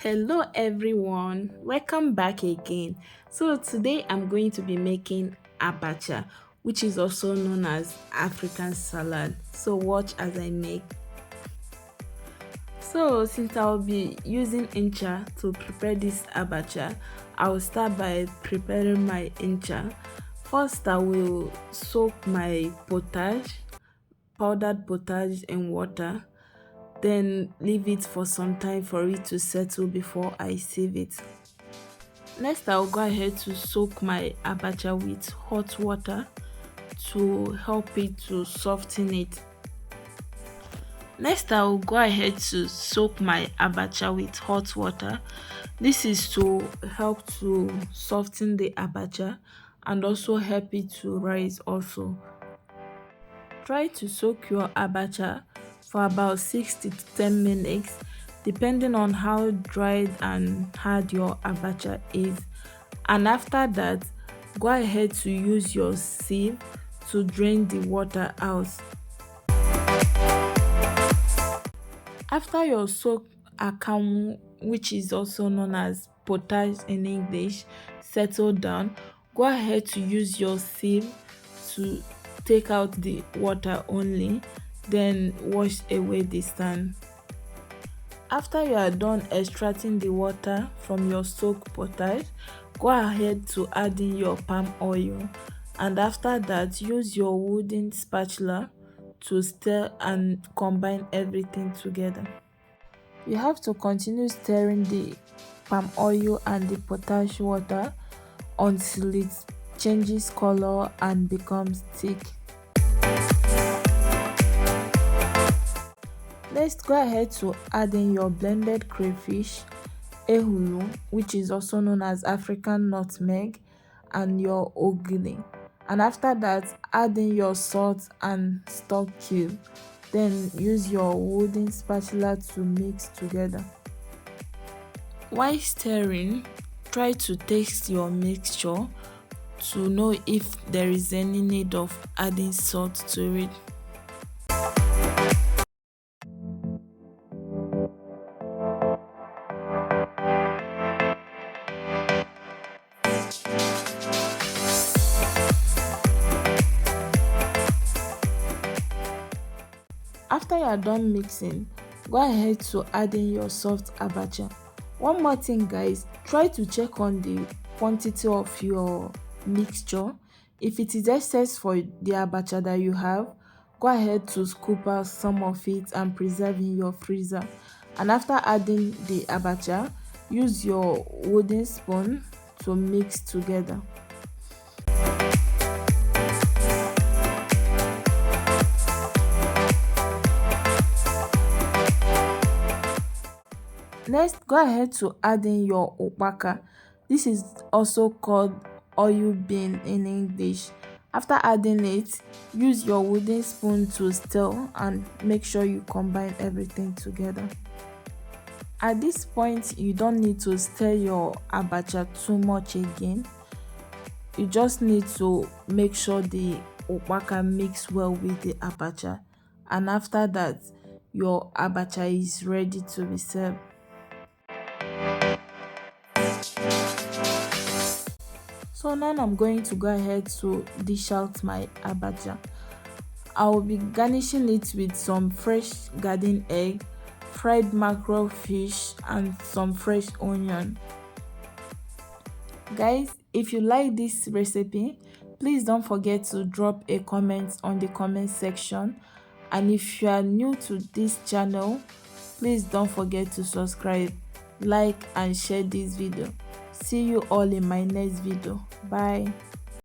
Hello everyone, welcome back again. So today I'm going to be making abacha, which is also known as African salad. So watch as I make. So since I'll be using Ncha to prepare this abacha, I'll start by preparing my Ncha. First I will soak my potage, powdered potage in water, then leave it for some time for it to settle before I sieve it. Next, I'll go ahead to soak my abacha with hot water to help it to soften it. Next, I'll go ahead to soak my abacha with hot water. This is to help to soften the abacha and also help it to rise also. Try to soak your abacha for about 6 to 10 minutes depending on how dried and hard your abacha is, and after that go ahead to use your sieve to drain the water out. After your soak akamu, which is also known as potage in English, settle down, go ahead to use your sieve to take out the water only, then wash away the sand. After you are done extracting the water from your soaked potage, go ahead to add in your palm oil, and after that use your wooden spatula to stir and combine everything together. You have to continue stirring the palm oil and the potash water until it changes color and becomes thick. Next, go ahead to add in your blended crayfish, ehulu, which is also known as African nutmeg, and your ogiri. And after that, add in your salt and stock cube. Then use your wooden spatula to mix together. While stirring, try to taste your mixture to know if there is any need of adding salt to it. After you are done mixing, go ahead to add in your soft abacha. One more thing guys, try to check on the quantity of your mixture. If it is excess for the abacha that you have, go ahead to scoop out some of it and preserve in your freezer. And after adding the abacha, use your wooden spoon to mix together. Next, go ahead to add in your opaka. This is also called oil bean in English. After adding it, use your wooden spoon to stir and make sure you combine everything together. At this point, you don't need to stir your abacha too much again. You just need to make sure the opaka mix well with the abacha, and after that, your abacha is ready to be served. So now I'm going to go ahead to dish out my abacha. I will be garnishing it with some fresh garden egg, fried mackerel fish, and some fresh onion. Guys, if you like this recipe, please don't forget to drop a comment on the comment section, and if you are new to this channel, please don't forget to subscribe, like and share this video. See you all in my next video. Bye.